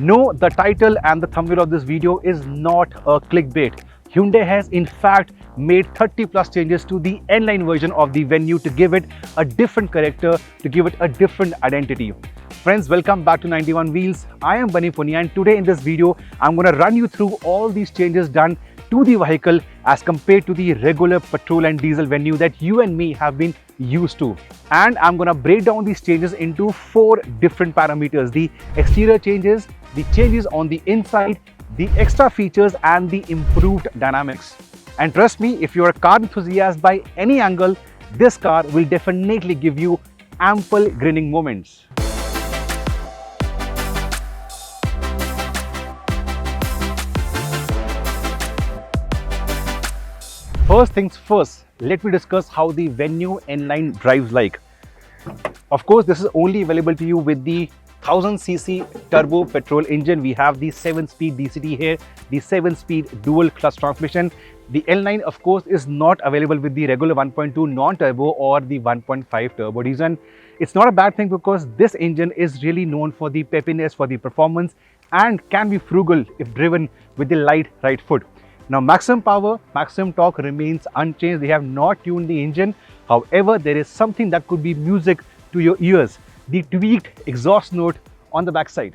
No, the title and the thumbnail of this video is not a clickbait. Hyundai has in fact made 30 plus changes to the N-line version of the Venue to give it a different character, to give it a different identity. Friends, welcome back to 91 Wheels. I am Bunny Punia, and today in this video, I'm going to run you through all these changes done to the vehicle as compared to the regular petrol and diesel Venue that you and me have been used to. And I'm going to break down these changes into 4 different parameters: the exterior changes, the changes on the inside, the extra features, and the improved dynamics. And trust me, if you're a car enthusiast by any angle, this car will definitely give you ample grinning moments. First things first, let me discuss how the Venue N-line drives like. Of course, this is only available to you with the 1000cc turbo petrol engine. We have the 7-speed DCT here, the 7-speed dual clutch transmission. The L9, of course, is not available with the regular 1.2 non-turbo or the 1.5 turbo diesel. It's not a bad thing because this engine is really known for the peppiness, for the performance, and can be frugal if driven with the light right foot. Now, maximum power, maximum torque remains unchanged. They have not tuned the engine. However, there is something that could be music to your ears: the tweaked exhaust note on the backside.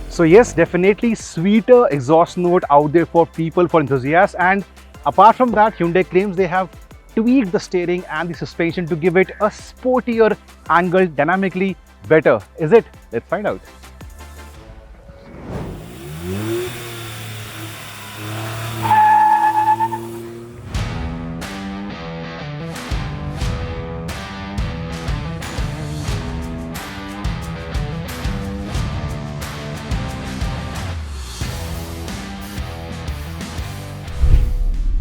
So yes, definitely sweeter exhaust note out there for people, for enthusiasts. And apart from that, Hyundai claims they have tweaked the steering and the suspension to give it a sportier angle, dynamically better. Is it? Let's find out.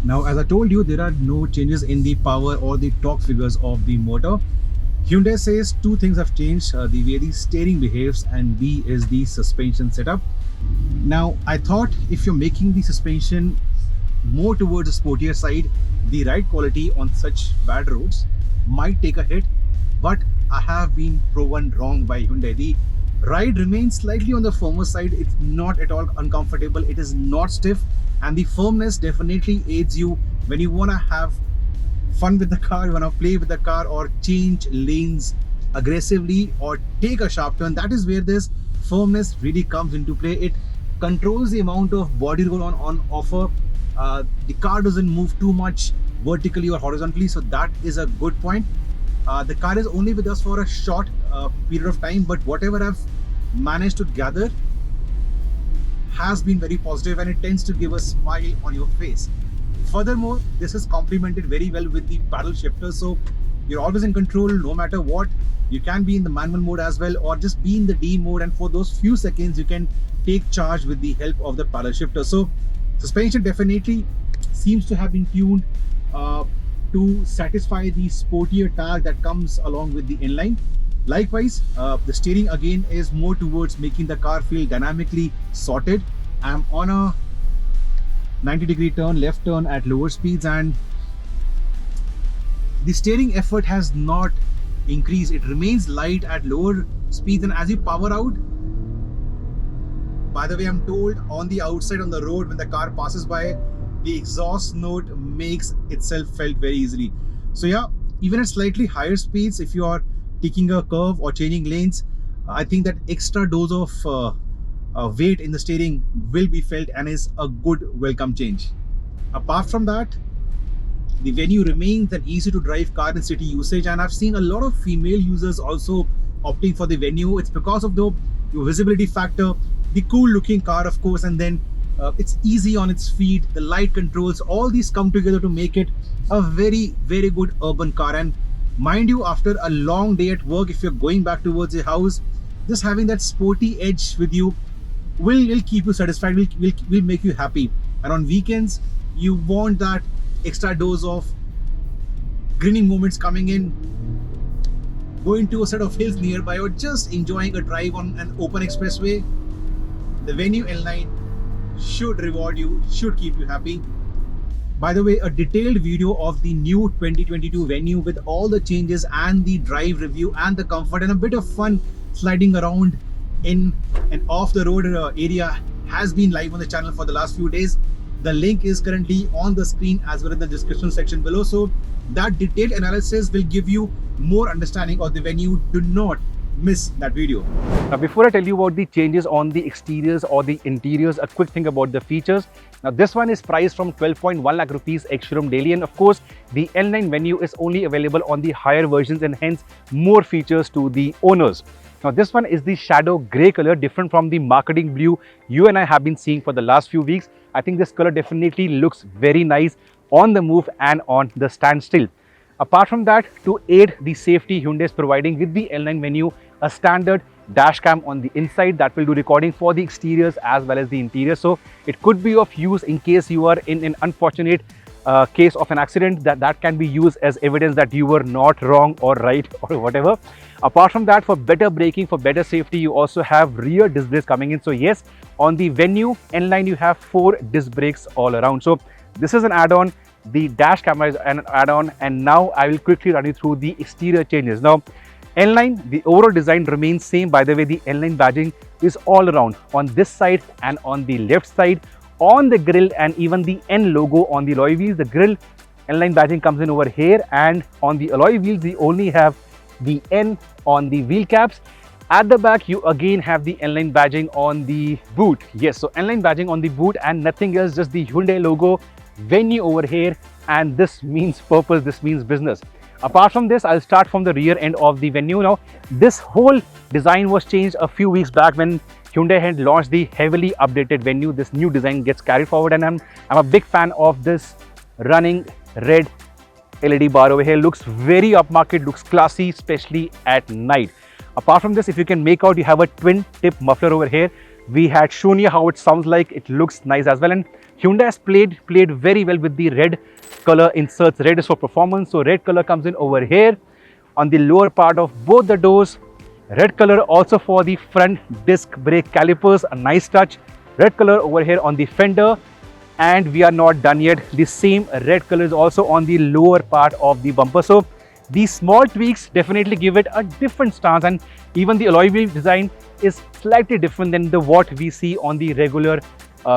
Now, as I told you, there are no changes in the power or the torque figures of the motor. Hyundai says 2 things have changed: the way the steering behaves, and B is the suspension setup. Now, I thought if you're making the suspension more towards the sportier side, the ride quality on such bad roads might take a hit, but I have been proven wrong by Hyundai. The ride remains slightly on the firmer side. It's not at all uncomfortable. It is not stiff. And the firmness definitely aids you when you want to have fun with the car, you want to play with the car, or change lanes aggressively, or take a sharp turn. That is where this firmness really comes into play. It controls the amount of body roll on offer. The car doesn't move too much vertically or horizontally, so that is a good point. The car is only with us for a short period of time, but whatever I've managed to gather has been very positive, and it tends to give a smile on your face. Furthermore, this is complemented very well with the paddle shifter, so you're always in control no matter what. You can be in the manual mode as well, or just be in the D mode, and for those few seconds you can take charge with the help of the paddle shifter. So suspension definitely seems to have been tuned to satisfy the sportier tag that comes along with the inline. Likewise, the steering again is more towards making the car feel dynamically sorted. I'm on a 90-degree turn, left turn at lower speeds, and the steering effort has not increased. It remains light at lower speeds, and as you power out, by the way, I'm told on the outside on the road when the car passes by, the exhaust note makes itself felt very easily. So yeah, even at slightly higher speeds, if you are taking a curve or changing lanes, I think that extra dose of weight in the steering will be felt and is a good welcome change. Apart from that, the Venue remains an easy to drive car in city usage, and I've seen a lot of female users also opting for the Venue. It's because of the visibility factor, the cool looking car of course, and then it's easy on its feet, the light controls, all these come together to make it a very good urban car. And mind you, after a long day at work, if you're going back towards your house, just having that sporty edge with you will keep you satisfied, will make you happy. And on weekends, you want that extra dose of grinning moments coming in. going to a set of hills nearby, or just enjoying a drive on an open expressway, the Venue L9 should reward you, should keep you happy. By the way, a detailed video of the new 2022 Venue with all the changes and the drive review and the comfort and a bit of fun sliding around in an off-the-road area has been live on the channel for the last few days. The link is currently on the screen as well in the description section below. So that detailed analysis will give you more understanding of the Venue. Do not miss that video. Now, before I tell you about the changes on the exteriors or the interiors, a quick thing about the features. Now, this one is priced from 12.1 lakh rupees ex-showroom daily, and of course, the L9 Venue is only available on the higher versions and hence more features to the owners. Now, this one is the shadow grey color, different from the marketing blue you and I have been seeing for the last few weeks. I think this color definitely looks very nice on the move and on the standstill. Apart from that, to aid the safety, Hyundai is providing with the L9 Venue a standard dash cam on the inside that will do recording for the exteriors as well as the interior. So it could be of use in case you are in an unfortunate case of an accident, that can be used as evidence that you were not wrong or right or whatever. Apart from that, for better braking, for better safety, you also have rear disc brakes coming in. So yes, on the Venue L9 you have 4 disc brakes all around. So this is an add-on. The dash camera is an add-on, and now I will quickly run you through the exterior changes. Now, L9, the overall design remains same. By the way, the L9 badging is all around on this side and on the left side, on the grille and even the N logo on the alloy wheels. The grille L9 badging comes in over here, and on the alloy wheels we only have the N on the wheel caps. At the back you again have the L9 badging on the boot. Yes, so L9 badging on the boot and nothing else, just the Hyundai logo, Venue over here, and this means purpose, this means business. Apart from this, I'll start from the rear end of the Venue. Now, this whole design was changed a few weeks back when Hyundai had launched the heavily updated Venue. This new design gets carried forward, and I'm a big fan of this running red LED bar over here. Looks very upmarket, looks classy, especially at night. Apart from this, if you can make out, you have a twin tip muffler over here. We had shown you how it sounds like. It looks nice as well, and Hyundai has played very well with the red color inserts. Red is for performance, so red color comes in over here on the lower part of both the doors. Red color also for the front disc brake calipers, a nice touch. Red color over here on the fender, and we are not done yet. The same red color is also on the lower part of the bumper. So these small tweaks definitely give it a different stance, and even the alloy wheel design is slightly different than what we see on the regular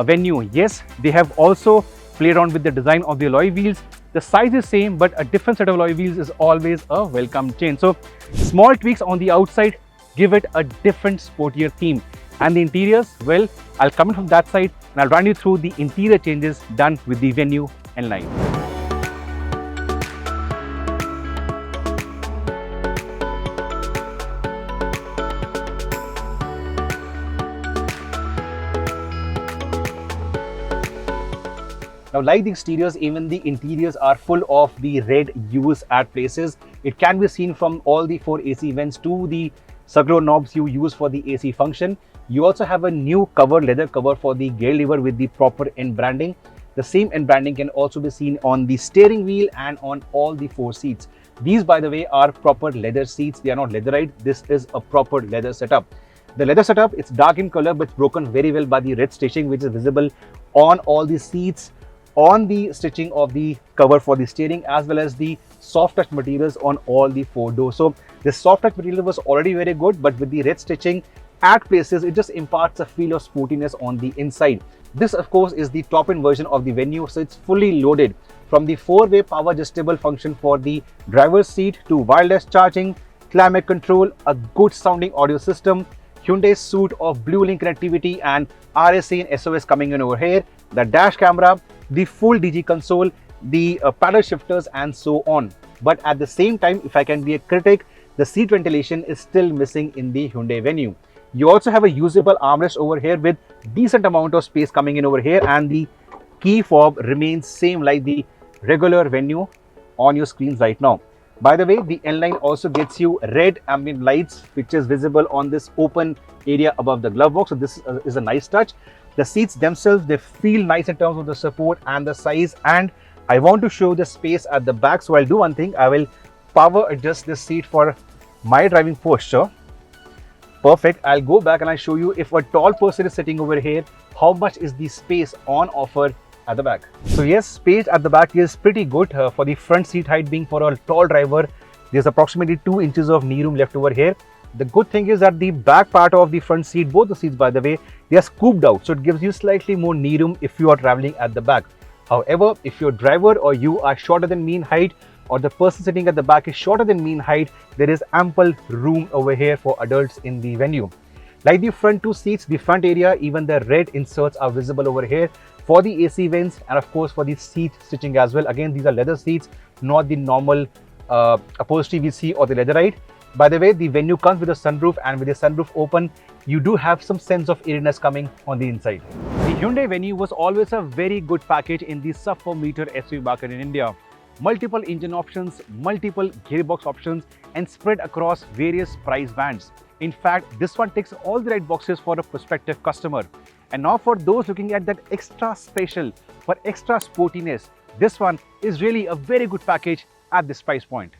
Venue. Yes, they have also played around with the design of the alloy wheels. The size is same, but a different set of alloy wheels is always a welcome change. So small tweaks on the outside give it a different sportier theme. And the interiors, well, I'll come in from that side and I'll run you through the interior changes done with the Venue L9. Now, like the exteriors, even the interiors are full of the red hues at places. It can be seen from all the 4 AC vents to the circular knobs you use for the AC function. You also have a new cover, leather cover for the gear lever with the proper N branding. The same N branding can also be seen on the steering wheel and on all the 4 seats. These, by the way, are proper leather seats. They are not leatherite. This is a proper leather setup. The leather setup, it's dark in color, but it's broken very well by the red stitching, which is visible on all the seats, on the stitching of the cover for the steering, as well as the soft touch materials on all the 4 doors. So the soft touch material was already very good, but with the red stitching at places, it just imparts a feel of sportiness on the inside. This, of course, is the top end version of the Venue, so it's fully loaded from the 4-way power adjustable function for the driver's seat to wireless charging, climate control, a good sounding audio system, Hyundai's suite of Blue Link connectivity and RSA and SOS coming in over here, the dash camera, the full DG console, the paddle shifters, and so on. But at the same time, if I can be a critic, the seat ventilation is still missing in the Hyundai Venue. You also have a usable armrest over here with decent amount of space coming in over here, and the key fob remains same like the regular Venue on your screens right now. By the way, the L9 also gets you red ambient lights, which is visible on this open area above the glove box. So this is a nice touch. The seats themselves, they feel nice in terms of the support and the size. And I want to show the space at the back. So I'll do one thing. I will power adjust this seat for my driving posture. Perfect. I'll go back and I'll show you if a tall person is sitting over here, how much is the space on offer at the back. So yes, space at the back is pretty good for the front seat height being for a tall driver. There's approximately 2 inches of knee room left over here. The good thing is that the back part of the front seat, both the seats by the way, they are scooped out. So it gives you slightly more knee room if you are traveling at the back. However, if your driver or you are shorter than mean height, or the person sitting at the back is shorter than mean height, there is ample room over here for adults in the Venue. Like the front 2 seats, the front area, even the red inserts are visible over here for the AC vents and of course for the seat stitching as well. Again, these are leather seats, not the normal upholstery we see or the leatherite. By the way, the Venue comes with a sunroof, and with the sunroof open, you do have some sense of airiness coming on the inside. The Hyundai Venue was always a very good package in the sub-4 meter SUV market in India. Multiple engine options, multiple gearbox options, and spread across various price bands. In fact, this one ticks all the right boxes for a prospective customer. And now for those looking at that extra special, for extra sportiness, this one is really a very good package at this price point.